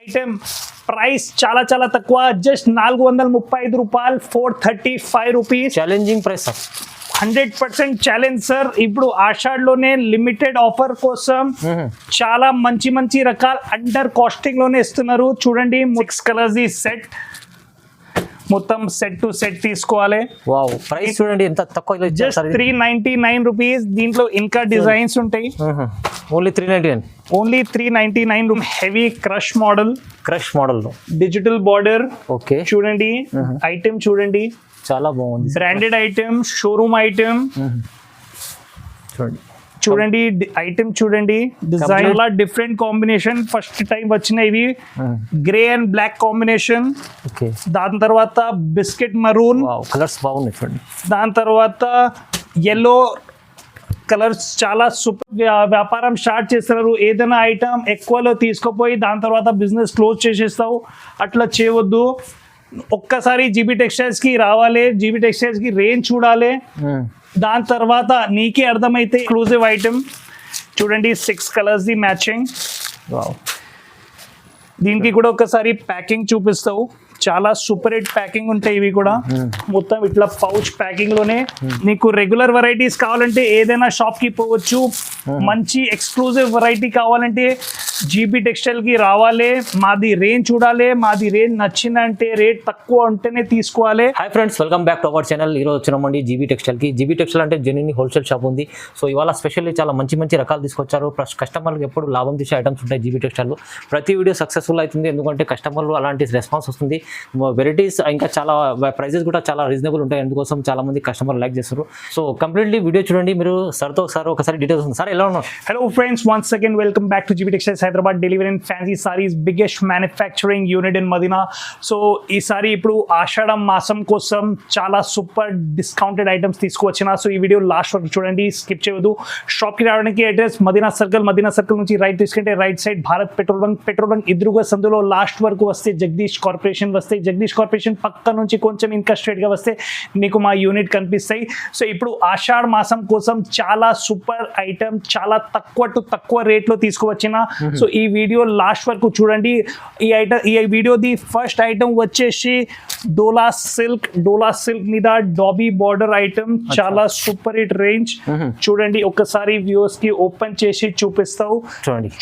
Item price చాలా చాలా తక్కువ, జస్ట్ 435 రూపాయలు, 435 rupees. Challenging price 100% challenge sir. ఇప్పుడు ఆషాఢ్లోనే లిమిటెడ్ ఆఫర్ కోసం చాలా మంచి మంచి రకాల అండర్ కాస్టింగ్ లోనే ఇస్తున్నారు. చూడండి 6 కలర్స్ ఈ సెట్, మొత్తం సెట్ టు సెట్ తీసుకోవాలి. వావ్, ప్రైస్ చూడండి ఎంత తక్కువ, జస్ట్ 399 రూపీస్. దీంట్లో ఇంకా డిజైన్స్ ఉంటాయి. Only 399, only 399. Heavy crush model లో డిజిటల్ బార్డర్. ఓకే, చూడండి ఐటమ్ చూడండి, చాలా బాగుంది. Branded item, showroom item. చూడండి ఐటమ్ చూడండి, డిజైన్ లా డిఫరెంట్ కాంబినేషన్. ఫస్ట్ టైం వచ్చిన ఇవి grey and black combination. Okay, దాని తర్వాత బిస్కెట్ మరూన్, కలర్స్ బాగున్నాయి చూడండి. దాని తర్వాత ఎల్లో కలర్స్. చాలా సూపర్ వ్యాపారం స్టార్ట్ చేస్తున్నారు. ఏదైనా ఐటమ్ ఎక్కువలో తీసుకుపోయి దాని తర్వాత బిజినెస్ క్లోజ్ చేసేస్తావు, అట్లా చేయవద్దు. ఒక్కసారి జీబీ టెక్స్టైల్స్ కి రావాలి, జీబీ టెక్స్టైల్స్ కి రేంజ్ చూడాలి, దాని తర్వాత నీకే అర్థమైతే ఎక్స్క్లూజివ్ ఐటమ్. చూడండి 6 కలర్స్ ది మ్యాచింగ్. దీనికి కూడా ఒకసారి ప్యాకింగ్ చూపిస్తావు, చాలా సూపర్ హిట్ ప్యాకింగ్ ఉంటాయి ఇవి కూడా. మొత్తం ఇట్లా పౌచ్ ప్యాకింగ్ లోనే. నీకు రెగ్యులర్ వెరైటీస్ కావాలంటే ఏదైనా షాప్ కి పోవచ్చు, మంచి ఎక్స్క్లూజివ్ వెరైటీ కావాలంటే జీబీ టెక్స్టైల్ కి రావాలి. మాది రేంజ్ చూడాలి, మాది రేంజ్ నచ్చిందంటే రేట్ తక్కువ ఉంటేనే తీసుకోవాలి. Hi friends, welcome back to our channel. ఈరోజు వచ్చినామండి జీబీ టెక్స్టైల్ కి. జీబీ టెక్స్టైల్ అంటే జెన్యూన్ హోల్సేల్ షాప్ ఉంది. సో ఇవాళ స్పెషల్లీ చాలా మంచి మంచి రకాలు తీసుకొచ్చారు. ప్లస్ కస్టమర్లకు ఎప్పుడు లాభం తీసే ఐటమ్స్ ఉంటాయి జీబీ టెక్స్టైల్. ప్రతి వీడియో సక్సెస్ఫుల్ అవుతుంది, ఎందుకంటే కస్టమర్లు అలాంటి రెస్పాన్స్ వస్తుంది. వెరైటీస్ ఇంకా చాలా ప్రైజెస్ కూడా చాలా రీజనబుల్ ఉంటాయి, అందుకోసం చాలా మంది కస్టమర్ లైక్ చేస్తారు. సో కంప్లీట్లీ వీడియో చూడండి, మీరు సార్తో ఒకసారి డీటెయిల్స్ ఉంది. సార్ ఎలా ఉన్నారు? Hello friends, once again welcome back to GB textiles Hyderabad, delivery and fancy saris biggest manufacturing unit in Madina. So ఈసారి ఇప్పుడు ఆషాఢం మాసం కోసం చాలా సూపర్ డిస్కౌంటెడ్ ఐటమ్స్ తీసుకువచ్చిన. సో ఈ వీడియో లాస్ట్ వరకు చూడండి, స్కిప్ చేయవద్దు. షాప్కి రావడానికి అడ్రస్ మదీనా సర్కిల్ నుంచి రైట్ తీసుకుంటే right side Bharat petrol bunk ఎదురుగా సందులో లాస్ట్ వరకు వస్తే జగదీష్ కార్పొరేషన్ వస్తే, జగదీష్ కార్పొరేషన్ పక్క నుంచి కొంచెం ఇంకా స్ట్రైట్ గా వస్తే నీకు మా యూనిట్ కనిపిస్తాయి. సో ఇప్పుడు ఆషాఢ మాసం కోసం చాలా సూపర్ ఐటమ్, చాలా తక్కువ రేట్ లో తీసుకువచ్చిన. సో ఈ వీడియో లాస్ట్ వరకు చూడండి. ఈ వీడియోది ఫస్ట్ ఐటమ్ వచ్చేసి డోలా సిల్క్ మీద డాబీ బార్డర్ ఐటమ్, చాలా సూపర్ హిట్ రేంజ్. చూడండి ఒకసారి వ్యూవర్స్ కి ఓపెన్ చేసి చూపిస్తావు.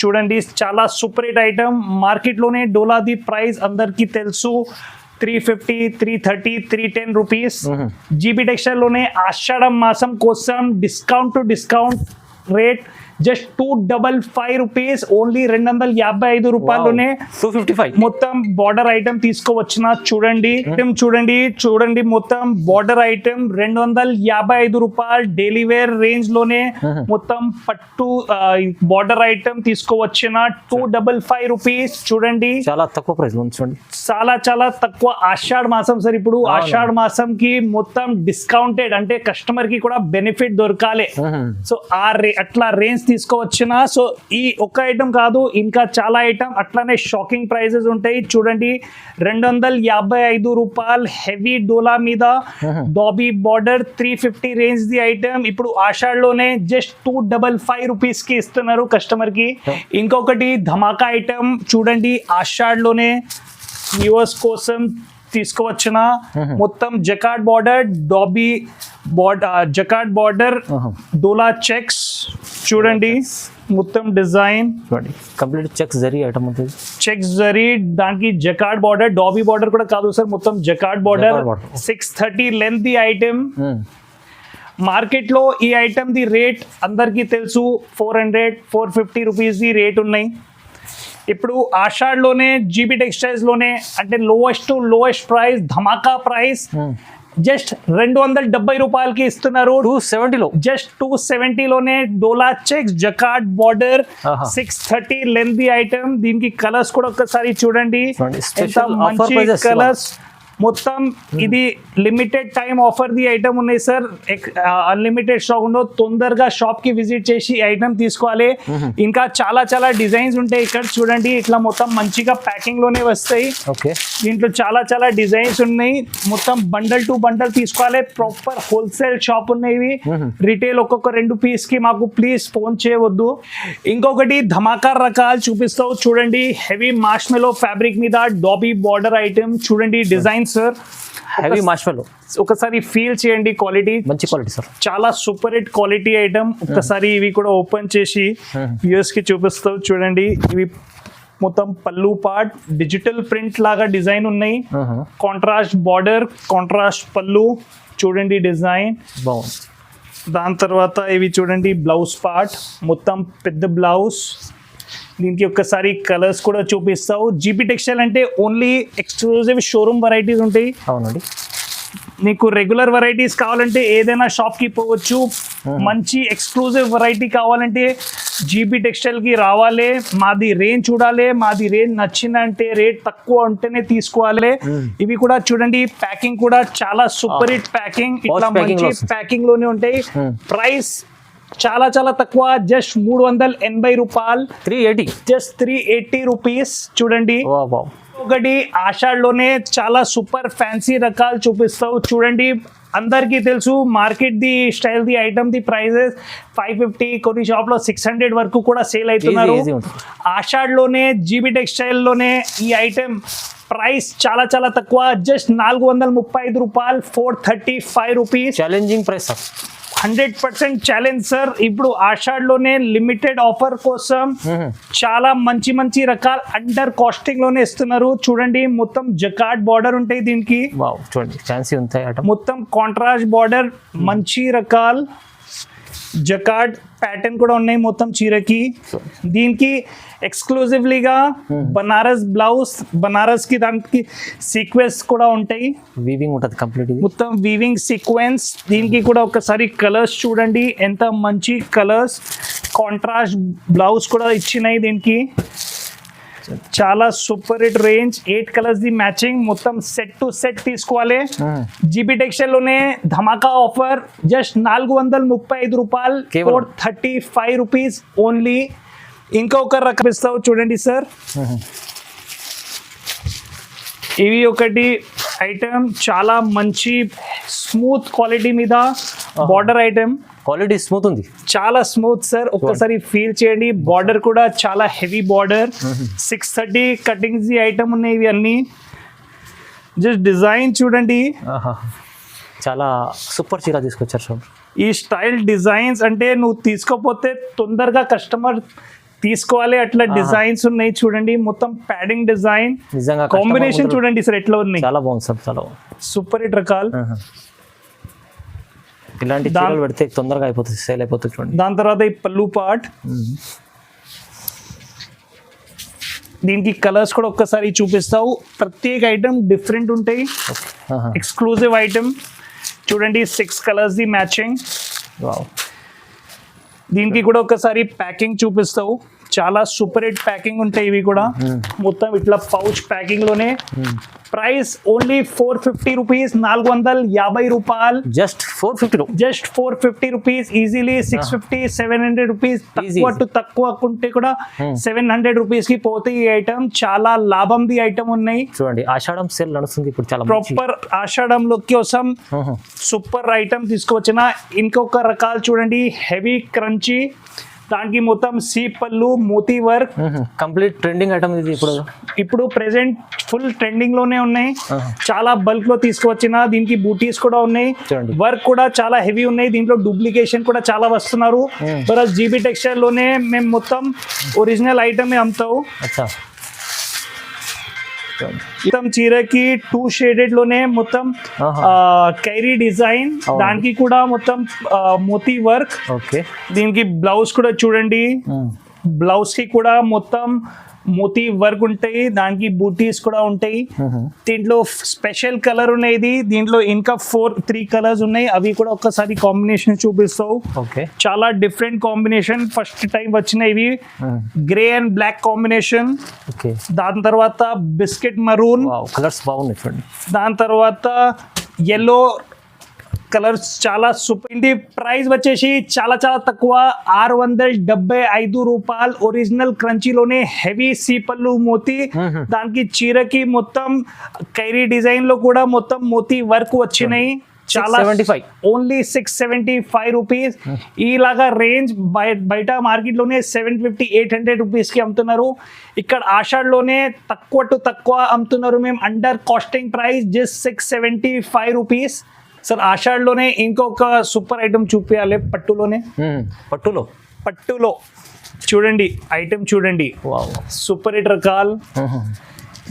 చూడండి చాలా సూపర్ హిట్ ఐటమ్. మార్కెట్ లోనే డోలాది ప్రైస్ అందరికి తెలుసు, 350, 330, 310 రూపీస్. జీబీ టెక్స్టైల్ లోనే ఆషాఢం మాసం కోసం discount rate just 255 rupees, only 255 రూపాయల్లోనే 255 మొత్తం బార్డర్ ఐటమ్ తీసుకోవచ్చిన. చూడండి మొత్తం బార్డర్ ఐటమ్ 255 రూపాయలు, డైలీ వేర్ రేంజ్ లోనే మొత్తం పట్టు బార్డర్ ఐటమ్ తీసుకోవచ్చిన. 255 రూపీస్. చూడండి చాలా తక్కువ ప్రైస్, చాలా తక్కువ. ఆషాఢ మాసం సార్, ఇప్పుడు ఆషాఢ మాసం కి మొత్తం డిస్కౌంటెడ్, అంటే కస్టమర్ కి కూడా బెనిఫిట్ దొరకాలి. సో అట్లా రేంజ్ తీసుకోవచ్చిన. సో ఈ ఒక్క ఐటమ్ కాదు, ఇంకా చాలా ఐటమ్ అట్లానే షాకింగ్ ప్రైజెస్ ఉంటాయి. చూడండి 255 రూపాయలు, హెవీ డోలా మీద dobby border, 350 range the item. ఇప్పుడు ఆషాఢలోనే జస్ట్ 255 రూపీస్ కి ఇస్తున్నారు కస్టమర్ కి. ఇంకొకటి ధమాకా ఐటమ్ చూడండి, ఆషాఢలోనే వ్యూవర్స్ కోసం తీసుకోవచ్చిన. మొత్తం jacquard border, dobby jacquard border, Dola checks. చూడండి మొత్తం design complete checks zari item ఉంటుంది. చెక్స్ జరీ, దానికి జకార్డ్ బార్డర్, డాబీ బార్డర్ కూడా కాదు సార్, మొత్తం జకార్డ్ బార్డర్. 630 లెంత్ ది ఐటమ్. మార్కెట్ లో ఈ ఐటమ్ ది రేట్ అందరికీ తెలుసు, 400, 450 రూపీస్ ది రేట్ ఉన్నాయి. ఇప్పుడు ఆషాఢలోనే జీబీ టెక్స్టైల్స్ లోనే అంటే లోయెస్ట్ ప్రైస్, ధమాకా ప్రైస్ జస్ట్ 270 రూపాయలకి ఇస్తున్నారు. 270 జస్ట్ 270 లోనే Dola checks jacquard border, 630 length item. దీనికి కలర్స్ కూడా ఒక్కసారి చూడండి, ఎంత మంచి కలర్స్. మొత్తం ఇది లిమిటెడ్ టైం ఆఫర్ ది ఐటమ్ ఉన్నాయి సార్. అన్లిమిటెడ్ స్టాక్ ఉండవు. తొందరగా షాప్ కి విజిట్ చేసి ఈ ఐటమ్ తీసుకోవాలి. ఇంకా చాలా చాలా డిజైన్స్ ఉంటాయి ఇక్కడ చూడండి. ఇట్లా మొత్తం మంచిగా ప్యాకింగ్ లోనే వస్తాయి. ఓకే, దీంట్లో చాలా చాలా డిజైన్స్ ఉన్నాయి. మొత్తం బండల్ టు బండల్ తీసుకోవాలి. ప్రాపర్ హోల్సేల్ షాప్ ఉన్నాయి. రిటైల్ ఒక్కొక్క 2 పీస్ కి మాకు ప్లీజ్ ఫోన్ చేయవద్దు. ఇంకొకటి ధమాకా రకాలు చూపిస్తావు చూడండి. హెవీ మార్ష్మెలో ఫ్యాబ్రిక్ మీద డాబీ బార్డర్ ఐటమ్ చూడండి. డిజైన్ సార్, హెవీ మార్ష్మెలో ఒకసారి ఫీల్ చేయండి. క్వాలిటీ మంచి క్వాలిటీ సార్, చాలా సూపర్ హిట్ క్వాలిటీ ఐటమ్. ఒక్కసారి ఇవి కూడా ఓపెన్ చేసి వ్యూయర్స్ కి చూపిస్తావు చూడండి. ఇవి మొత్తం పల్లు పార్ట్ డిజిటల్ ప్రింట్ లాగా డిజైన్ ఉన్నాయి. కాంట్రాస్ట్ బార్డర్, కాంట్రాస్ట్ పల్లు చూడండి డిజైన్ బాగుంది. దాని తర్వాత ఇవి చూడండి బ్లౌజ్ పార్ట్, మొత్తం పెద్ద బ్లౌజ్. దీనికి ఒక్కసారి కలర్స్ కూడా చూపిస్తావు. జీబీ టెక్స్టైల్ అంటే ఓన్లీ ఎక్స్క్లూజివ్ షోరూమ్ వెరైటీస్ ఉంటాయి. అవునండి, నీకు రెగ్యులర్ వెరైటీస్ కావాలంటే ఏదైనా షాప్ కి పోవచ్చు. మంచి ఎక్స్క్లూజివ్ వెరైటీ కావాలంటే జీబీ టెక్స్టైల్ కి రావాలి. మాది రేంజ్ చూడాలి. మాది రేంజ్ నచ్చిందంటే రేట్ తక్కువ ఉంటేనే తీసుకోవాలి. ఇవి కూడా చూడండి, ప్యాకింగ్ కూడా చాలా సూపర్ హిట్ ప్యాకింగ్. ఇట్లా మంచి ప్యాకింగ్ లోనే ఉంటాయి. ప్రైస్ చాలా చాలా తక్కువ, జస్ట్ 380 రూపాయలు, 380, జస్ట్ 380 రూపీస్ చూడండి. ఒకటి ఆషాఢ్లోనే చాలా సూపర్ ఫ్యాన్సీ రకాలు చూపిస్తావు చూడండి. అందరికీ తెలుసు market the style the item the prices 550, కొన్ని షాప్ లో 600 వరకు కూడా సేల్ అవుతున్నారు. ఆషాఢ్లోనే జీబీ టెక్స్టైల్ లోనే ఈ ఐటమ్ ప్రైస్ చాలా చాలా తక్కువ, జస్ట్ 435 రూపాయలు, 435 rupees. Challenging price sir, 100% challenge sir. ఇప్పుడు ఆషాఢ్లోనే లిమిటెడ్ ఆఫర్ కోసం చాలా మంచి మంచి రకాలు అండర్ కాస్టింగ్ లోనే ఇస్తున్నారు చూడండి. మొత్తం జకార్డ్ బార్డర్ ఉంటాయి దీనికి. చూడండి ఫ్యాన్సీ ఉంటాయి. మొత్తం కాంట్రాస్ట్ బార్డర్, మంచి రకాలు జకార్డ్ ప్యాటర్న్ కూడా ఉన్నాయి మొత్తం చీరకి. దీనికి ఎక్స్క్లూజివ్లీగా బనారస్ బ్లౌజ్, బనారస్ కి దానికి సీక్వెన్స్ కూడా ఉంటాయి. వీవింగ్ ఉంటుంది కంప్లీట్, మొత్తం వీవింగ్ సీక్వెన్స్. దీనికి కూడా ఒకసారి కలర్స్ చూడండి ఎంత మంచి కలర్స్. కాంట్రాస్ట్ బ్లౌజ్ కూడా ఇచ్చినాయి దీనికి. చాలా super hit range, 8 colours the matching. మొత్తం సెట్ టు సెట్ తీసుకోవాలి. జీబీ టెక్స్టైల్ లోనే ధమాకా ఆఫర్, జస్ట్ 435 రూపాయలు, 435 రూపీస్ ఓన్లీ. ఇంకొక రకం ఇస్తావు చూడండి సార్. ఇవి ఒకటి ఐటమ్ చాలా మంచి స్మూత్ క్వాలిటీ మీద బార్డర్ ఐటమ్. క్వాలిటీ స్మూత్ ఉంది, చాలా స్మూత్ సార్. ఒక్కసారి ఫీల్ చేయండి. బార్డర్ కూడా చాలా heavy border. 630 cuttings the item ఉన్నాయి ఇవి అన్ని. జస్ట్ డిజైన్ చూడండి, చాలా సూపర్ చీర తీసుకొచ్చారు సార్. ఈ స్టైల్ డిజైన్స్ అంటే నువ్వు తీసుకోపోతే తొందరగా కస్టమర్ తీసుకోవాలి, అట్లా డిజైన్స్ ఉన్నాయి చూడండి. మొత్తం ప్యాడింగ్ డిజైన్, నిజంగా కాంబినేషన్ చూడండి సార్ ఎట్లా ఉన్నాయి. చాలా బాగుంది సార్, చాలా సూపర్ హిట్ రకాలు. ఇలాంటి చీరలు పెడితే తొందరగా అయిపోతుంది, సేల్ అయిపోతుంది చూడండి. దాని తర్వాత ఈ పల్లు పార్ట్, దీనికి కలర్స్ కూడా ఒక్కసారి చూపిస్తావు. ప్రత్యేక ఐటమ్ డిఫరెంట్ ఉంటాయి, ఎక్స్క్లూజివ్ ఐటమ్ చూడండి. 6 కలర్స్ ది మ్యాచింగ్. దీనికి కూడా ఒకసారి ప్యాకింగ్ చూపిస్తావు. చాలా సూపర్ హిట్ ప్యాకింగ్ ఉంటాయి ఇవి కూడా. మొత్తం ఇట్లా పౌచ్ ప్యాకింగ్ లోనే. ప్రైస్ ఓన్లీ 450 రూపీస్, 450 రూపాయలు, just 450, just 450 rupees. Easily 650, 700 rupees. తక్కువ టు తక్కువ ఉంటే కూడా 700 రూపీస్ కి పోతే ఈ ఐటమ్ చాలా లాభం ది ఐటమ్ ఉన్నాయి చూడండి. ఆషాఢం సేల్ నడుస్తుంది ఇప్పుడు, చాలా ప్రాపర్ ఆషాఢంలో కోసం సూపర్ ఐటమ్ తీసుకొచ్చిన. ఇంకొక రకాలు చూడండి, హెవీ క్రంచీ. దానికి మొత్తం సీ పళ్ళు, మోతీ వర్క్, కంప్లీట్ ట్రెండింగ్ ఐటమ్ ఇది. ఇప్పుడు ప్రెసెంట్ ఫుల్ ట్రెండింగ్ లోనే ఉన్నాయి. చాలా బల్క్ లో తీసుకువచ్చిన. దీనికి బూటీస్ కూడా ఉన్నాయి, వర్క్ కూడా చాలా హెవీ ఉన్నాయి. దీంట్లో డూప్లికేషన్ కూడా చాలా వస్తున్నారు. బట్ జీబీ టెక్స్టైల్ లోనే మేము మొత్తం ఒరిజినల్ ఐటమ్ అమ్ముతావు. మొత్తం చీరకి 2 షేడెడ్ లోనే మొత్తం కైరీ డిజైన్. దానికి కూడా మొత్తం మోతీ వర్క్. ఓకే, దీనికి బ్లౌజ్ కూడా చూడండి. బ్లౌజ్ కి కూడా మొత్తం మోతీ వర్క్ ఉంటాయి, దానికి బూటీస్ కూడా ఉంటాయి. దీంట్లో స్పెషల్ కలర్ ఉన్నాయి, దీంట్లో ఇంకా 3 కలర్స్ ఉన్నాయి, అవి కూడా ఒక్కసారి కాంబినేషన్ చూపిస్తావు. ఓకే, చాలా డిఫరెంట్ కాంబినేషన్, ఫస్ట్ టైం వచ్చినాయి grey and black combination. Okay, దాని తర్వాత బిస్కెట్ మరూన్, కలర్స్ బాగున్నాయి చూడండి. దాని తర్వాత ఎల్లో కలర్స్, చాలా సూపర్. ఇది ప్రైస్ వచ్చేసి చాలా చాలా తక్కువ, 675 రూపాయలు. ఒరిజినల్ క్రంచీలోనే హెవీ సీపల్లు మోతీ, దానికి చీరకి మొత్తం కైరీ డిజైన్ లో కూడా మొత్తం మోతీ వర్క్ వచ్చినాయి. చాలా ఓన్లీ 675 రూపీస్. ఇలాగా రేంజ్ బయట మార్కెట్ లోనే 750-800 రూపీస్ కి అమ్ముతున్నారు. ఇక్కడ ఆషాఢలోనే తక్కువ అమ్ముతున్నారు మేము, under costing price just 675 rupees. Sir ఆషాఢలోనే ఇంకొక సూపర్ ఐటమ్ చూపించాలి, పట్టులో చూడండి, ఐటమ్ చూడండి, సూపర్ హిట్ రకాల్.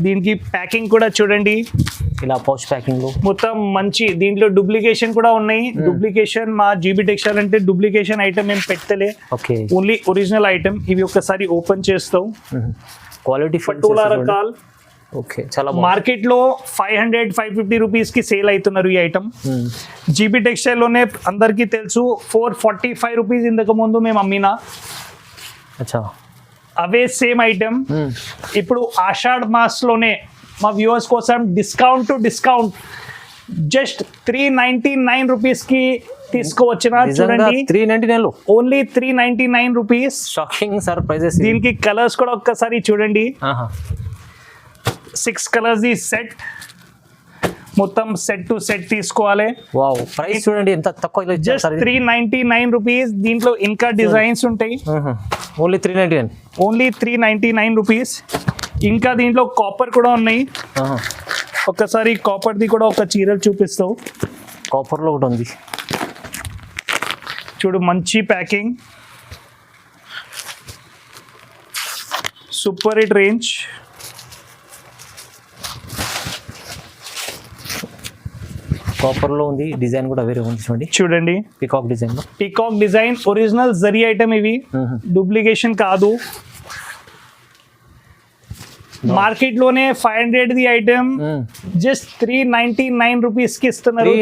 దీనికి ప్యాకింగ్ కూడా చూడండి, ఇలా పౌచ్ ప్యాకింగ్ లో మొత్తం మంచి. దీంట్లో డూప్లికేషన్ కూడా ఉన్నాయి. డూప్లికేషన్ మా జీబీ టెక్స్టైల్ అంటే డూప్లికేషన్ ఐటమ్ ఏం పెట్టలే, ఓన్లీ ఒరిజినల్ ఐటమ్. ఇవి ఒకసారి ఓపెన్ చేస్తావు, క్వాలిటీ పట్టుల రకాల్. ఓకే, చాలా మార్కెట్ లో 500-550 రూపీస్ కి సేల్ అవుతున్నారు ఈ ఐటమ్. జీబీ టెక్స్టైల్ లోనే అందరికి తెలుసు 445 రూపీస్ ఇంతకు ముందు మేము అమ్మినా. అవే సేమ్ ఐటమ్ ఇప్పుడు ఆషాఢ్ మాస్ లోనే మా వ్యూవర్స్ కోసం డిస్కౌంట్ జస్ట్ 399 రూపీస్ కి తీసుకోవచ్చిన. చూడండి 399 ఓన్లీ 399 రూపీస్. Shocking surprises. దీనికి కలర్స్ కూడా ఒక్కసారి చూడండి, 6 కలర్స్ ది సెట్, మొత్తం సెట్ టు సెట్ తీసుకోవాలి. వావ్, ప్రైస్ చూడండి ఎంత తక్కువ, జస్ట్ 399 రూపీస్. దీంట్లో ఇంకా డిజైన్స్ ఉంటాయి, ఓన్లీ 399 రూపీస్. ఇంకా దీంట్లో కాపర్ కూడా ఉన్నాయి. ఒక్కసారి కాపర్ ది కూడా ఒక చీరలు చూపిస్తావు. కాపర్ లో ఒకటి ఉంది చూడు, మంచి packing, super hit range. Copper లో ఉంది, డిజైన్ కూడా వేరే ఉంది చూడండి. చూడండి peacock design, original zari item ఇవి, డూప్లికేషన్ కాదు. మార్కెట్ లోనే 500 ది ఐటమ్ జస్ట్ 399 రూపీస్ కి ఇస్తున్నారు.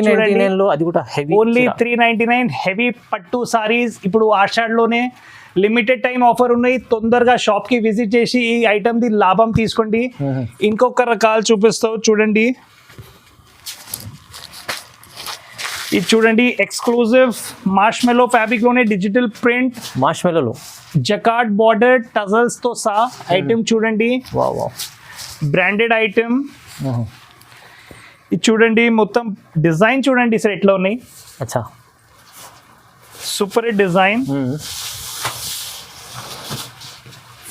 ఓన్లీ 399 హెవీ పట్టు సారీస్. ఇప్పుడు ఆషాఢ్ లోనే లిమిటెడ్ టైం ఆఫర్ ఉన్నాయి, తొందరగా షాప్ కి విజిట్ చేసి ఈ ఐటమ్ ది లాభం తీసుకోండి. ఇంకొక రకాలు చూపిస్తావు చూడండి, ఇది చూడండి, ఎక్స్క్లూజివ్ మార్ష్మెలో ఫ్యాబ్రిక్ లోనే digital print, marshmallow jacquard border tassels తో సహా ఐటమ్ చూడండి. Branded item. ఇది చూడండి, మొత్తం డిజైన్ చూడండి సార్ ఎట్లా ఉన్నాయి. Super design.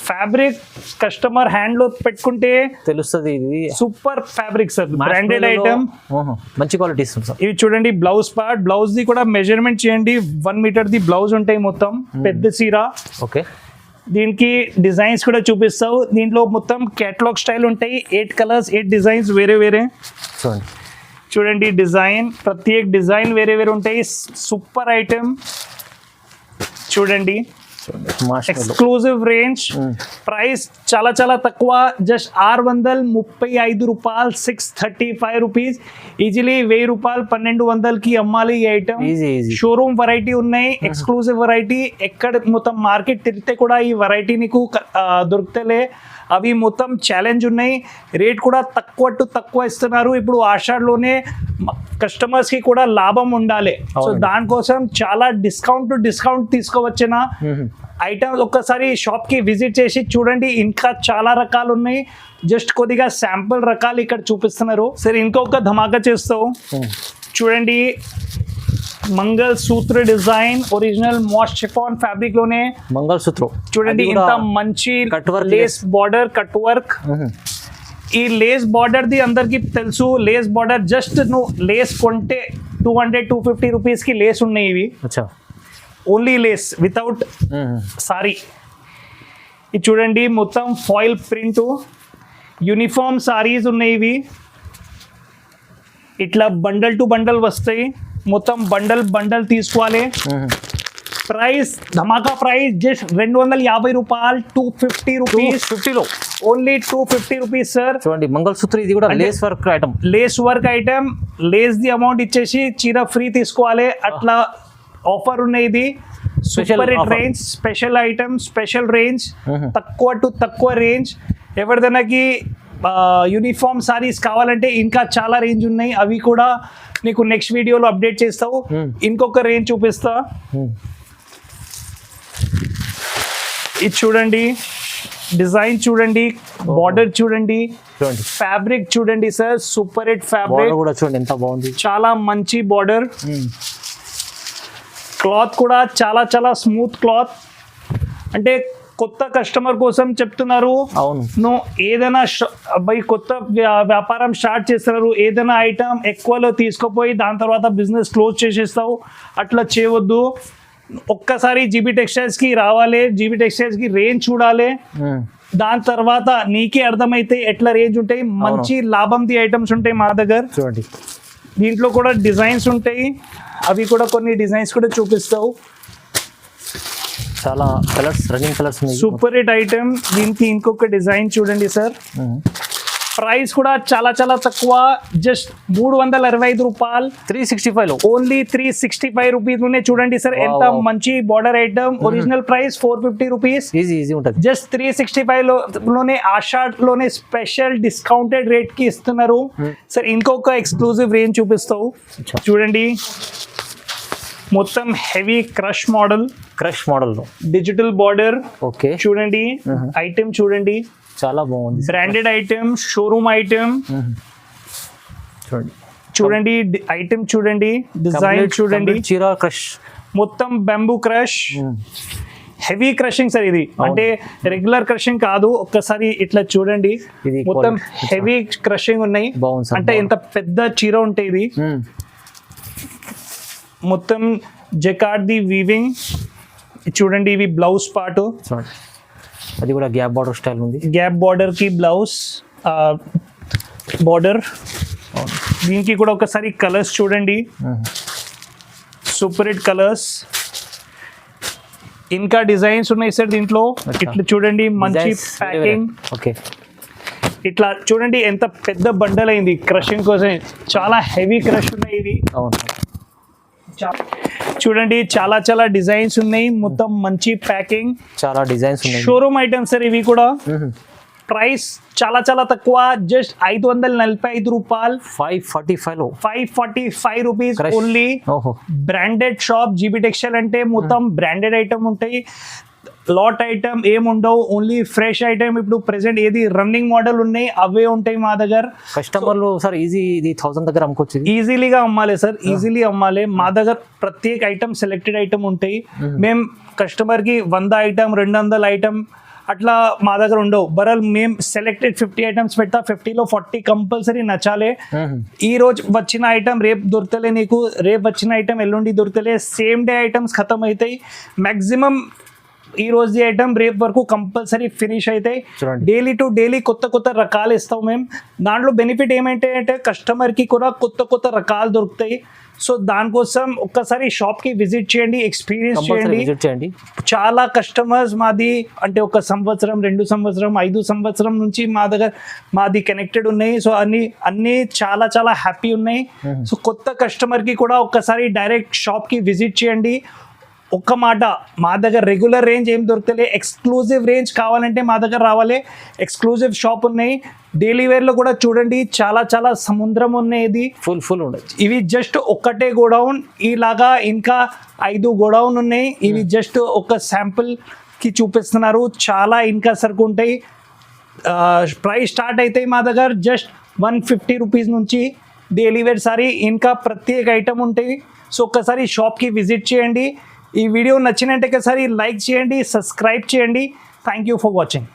Fabric customer hand లో పెట్టుకుంటే తెలుస్తుంది, ఇది super fabric sir, branded item, మంచి క్వాలిటీ ఇస్తుంది సార్. ఇవి చూడండి, బ్లౌజ్ పార్ట్, బ్లౌజ్ ది కూడా మెజర్మెంట్ చేయండి, 1 మీటర్ ది బ్లౌజ్ ఉంటాయి మొత్తం, పెద్ద చీర. ఓకే, దీనికి డిజైన్స్ కూడా చూపిస్తావు. దీంట్లో మొత్తం కేటలాగ్ స్టైల్ ఉంటాయి, 8 కలర్స్ 8 డిజైన్స్ వేరే చూడండి. డిజైన్ ప్రత్యేక డిజైన్ వేరే ఉంటాయి. సూపర్ ఐటమ్ చూడండి, ఎక్స్క్లూజివ్ రేంజ్. ప్రైస్ చాలా చాలా తక్కువ, జస్ట్ 635 రూపాయలు, 635 రూపీస్. ఈజీలీ 1000 రూపాయలు 1200 కి అమ్మాలి ఈ ఐటమ్. షోరూమ్ వెరైటీ ఉన్నాయి, ఎక్స్క్లూజివ్ వెరైటీ. ఎక్కడ మొత్తం మార్కెట్ తిరిగితే కూడా ఈ వెరైటీ నీకు దొరుకుతలే. అవి మొత్తం ఛాలెంజ్ ఉన్నాయి, రేట్ కూడా తక్కువ ఇస్తున్నారు. ఇప్పుడు ఆషాఢలోనే కస్టమర్స్ కి కూడా లాభం ఉండాలి, సో దానికోసం చాలా డిస్కౌంట్ తీసుకోవచ్చిన ఐటమ్స్. ఒక్కసారి షాప్ కి విజిట్ చేసి చూడండి, ఇంకా చాలా రకాలు ఉన్నాయి. జస్ట్ కొద్దిగా శాంపుల్ రకాలు ఇక్కడ చూపిస్తున్నారు. సరే, ఇంకొక ధమాకా చేస్తావు చూడండి, mangalsutra design, original moss chiffon fabric లోనే మంగళ సూత్ర చూడండి. ఇంత మంచి లేస్ బార్డర్, కట్ వర్క్. ఈ లేస్ బార్డర్ ది అందరికి తెలుసు, లేస్ బార్డర్ జస్ట్ నువ్వు లేస్ కొంటే 200-250 రూపీస్ కి లేస్ ఉన్నాయి ఇవి. Only lace without sari. ఇది చూడండి, మొత్తం ఫాయిల్ ప్రింట్, యూనిఫామ్ సారీస్ ఉన్నాయి ఇవి. ఇట్లా బండల్ టు బండల్ వస్తాయి, మొత్తం బండల్ తీసుకోవాలి. ప్రైస్ ధమాకా ప్రైస్ జస్ట్ 250 రూపాయలు, 250 రూపీస్. Only 250 rupees sir. చూడండి మంగళసూత్ర, ఇది కూడా lace work item. Lace work item, lace the amount ఇచ్చేసి చీర ఫ్రీ తీసుకోవాలి, అట్లా ఆఫర్ ఉన్నాయి. ఇది super hit range, special item, special range, తక్కువ రేంజ్. ఎవరిదైనాకి యూనిఫామ్ సారీస్ కావాలంటే ఇంకా చాలా రేంజ్ ఉన్నాయి, అవి కూడా నీకు నెక్స్ట్ వీడియోలో అప్డేట్ చేస్తావు. ఇంకొక రేంజ్ చూపిస్తా. ఇది చూడండి, డిజైన్ చూడండి, బార్డర్ చూడండి, ఫ్యాబ్రిక్ చూడండి సార్, సూపర్ హిట్ ఫ్యాబ్రిక్ కూడా చూడండి ఎంత బాగుంది, చాలా మంచి బార్డర్. క్లాత్ కూడా చాలా చాలా స్మూత్ క్లాత్. అంటే కొత్త కస్టమర్ కోసం చెప్తున్నారు. అవును, నువ్వు ఏదైనా కొత్త వ్యాపారం స్టార్ట్ చేస్తున్నారు, ఏదైనా ఐటమ్ ఎక్కువలో తీసుకుపోయి దాని తర్వాత బిజినెస్ క్లోజ్ చేసేస్తావు, అట్లా చేయవద్దు. ఒక్కసారి జీబీ టెక్స్టైల్స్కి రావాలి, జీబీ టెక్స్టైల్స్కి రేంజ్ చూడాలి, దాని తర్వాత నీకే అర్థమైతే ఎట్లా రేంజ్ ఉంటాయి, మంచి లాభంది ఐటమ్స్ ఉంటాయి మా దగ్గర. చూడండి దీంట్లో కూడా డిజైన్స్ ఉంటాయి, అవి కూడా కొన్ని డిజైన్స్ కూడా చూపిస్తావు. చాలా colours, running colours. Super hit item. దీనికి ఇంకొక డిజైన్ చూడండి సార్. ప్రైస్ కూడా చాలా చాలా తక్కువ, జస్ట్ 325 రూపాయలు, 365 లో, ఓన్లీ 365 రూపీస్ లోనే. చూడంండి సార్ ఎంత మంచి border item. Original price 450 rupees, easy ఉంటుంది. జస్ట్ 365 లోనే ఆషాఢ్ లోనే స్పెషల్ డిస్కౌంటెడ్ రేట్ కి ఇస్తున్నారు సార్. ఇంకొక ఎక్స్క్లూజివ్ రేంజ్ చూపిస్తావు. చూడండి, మొత్తం హెవీ క్రష్ మోడల్ లో డిజిటల్ బార్డర్. ఓకే, చూడండి ఐటమ్, చూడండి చాలా బాగుంది, బ్రాండెడ్ ఐటమ్, షోరూమ్ ఐటమ్. చూడండి ఐటమ్, చూడండి డిజైన్, చూడండి చీర క్రష్, మొత్తం bamboo crush, heavy crushing sir. ఇది అంటే రెగ్యులర్ క్రషింగ్ కాదు, ఒక్కసారి ఇట్లా చూడండి, మొత్తం హెవీ క్రషింగ్ ఉన్నాయి. అంటే ఎంత పెద్ద చీర ఉంటే ఇది మొత్తం జకార్డ్ ది వీవింగ్. చూడండి ఇవి బ్లౌజ్ పార్ట్, అది కూడా గ్యాప్ బార్డర్ స్టైల్ ఉంది, గ్యాప్ బార్డర్ కి బ్లౌజ్ బార్డర్. దీనికి కూడా ఒకసారి కలర్స్ చూడండి, సూపర్ హిట్ కలర్స్. ఇంకా డిజైన్స్ ఉన్నాయి సార్ దీంట్లో. ఇట్లా చూడండి మంచి ప్యాకింగ్. ఓకే, ఇట్లా చూడండి ఎంత పెద్ద బండల్ అయింది క్రషింగ్ కోసం, చాలా హెవీ క్రష్ ఉన్నాయి ఇది. చూడండి చాలా చాలా డిజైన్స్ ఉన్నాయి, మొత్తం మంచి ప్యాకింగ్, చాలా డిజైన్స్ ఉన్నాయి. షోరూమ్ ఐటమ్స్ సార్ ఇవి కూడా. ప్రైస్ చాలా చాలా తక్కువ, జస్ట్ 545 రూపాయలు, 545 rupees only. Branded shop GB textile అంటే మొత్తం బ్రాండెడ్ ఐటమ్ ఉంటాయి, లాట్ ఐటమ్ ఏముండవు, ఓన్లీ ఫ్రెష్ ఐటమ్. ఇప్పుడు ప్రెసెంట్ ఏది రన్నింగ్ మోడల్ ఉన్నాయి అవే ఉంటాయి మా దగ్గర. కస్టమర్లు సార్ ఈజీ, ఇది 1000 దగ్గర అమ్ముకోవచ్చు, ఈజీలీగా అమ్మాలి సార్, ఈజీలీ అమ్మాలి. మా దగ్గర ప్రత్యేక ఐటమ్, సెలెక్టెడ్ ఐటమ్ ఉంటాయి. మేము కస్టమర్కి 100 ఐటమ్, 200 ఐటమ్ అట్లా మా దగ్గర ఉండవు. బరల్ మేము సెలెక్టెడ్ 50 ఐటమ్స్ పెడతా, 50లో 40 కంపల్సరీ నచ్చాలి. ఈ రోజు వచ్చిన ఐటమ్ రేపు దొరకలే నీకు, రేపు వచ్చిన ఐటమ్ ఎల్లుండి దొరకలే, సేమ్ డే ఐటమ్స్ ఖతం అవుతాయి. మ్యాక్సిమం ఈ రోజు ఐటమ్ రేపు వరకు కంపల్సరీ ఫినిష్ అవుతాయి. డైలీ టు డైలీ కొత్త కొత్త రకాలు ఇస్తాం మేము. దాంట్లో బెనిఫిట్ ఏమంటే కస్టమర్కి కూడా కొత్త కొత్త రకాలు దొరుకుతాయి. సో దానికోసం ఒక్కసారి షాప్కి విజిట్ చేయండి, ఎక్స్పీరియన్స్ చేయండి. చాలా కస్టమర్స్ మాది అంటే 1 సంవత్సరం, 2 సంవత్సరం, 5 సంవత్సరం నుంచి మా దగ్గర మాది కనెక్టెడ్ ఉన్నాయి. సో అన్ని చాలా చాలా హ్యాపీ ఉన్నాయి. సో కొత్త కస్టమర్కి కూడా ఒక్కసారి డైరెక్ట్ షాప్కి విజిట్ చేయండి. ఒక్క మాట, మా దగ్గర రెగ్యులర్ రేంజ్ ఏం దొరుకుతలే, ఎక్స్క్లూజివ్ రేంజ్ కావాలంటే మా దగ్గర రావాలి. ఎక్స్క్లూజివ్ షాప్ ఉన్నాయి. డైలీ వేర్లో కూడా చూడండి చాలా చాలా సముద్రం ఉన్నాయి. ఇది ఫుల్ ఉండదు. ఇవి జస్ట్ ఒక్కటే గోడౌన్, ఇలాగా ఇంకా 5 గోడౌన్ ఉన్నాయి. ఇవి జస్ట్ ఒక శాంపుల్కి చూపిస్తున్నారు. చాలా ఇంకా సరుకు ఉంటాయి. ప్రైస్ స్టార్ట్ అవుతాయి మా దగ్గర జస్ట్ 150 రూపీస్ నుంచి. డైలీ వేర్ సారీ ఇంకా ప్రత్యేక ఐటమ్ ఉంటాయి. సో ఒక్కసారి షాప్కి విజిట్ చేయండి. ఈ వీడియో నచ్చినట్టే ఒకసారి లైక్ చేయండి, సబ్స్క్రైబ్ చేయండి. Thank you for watching.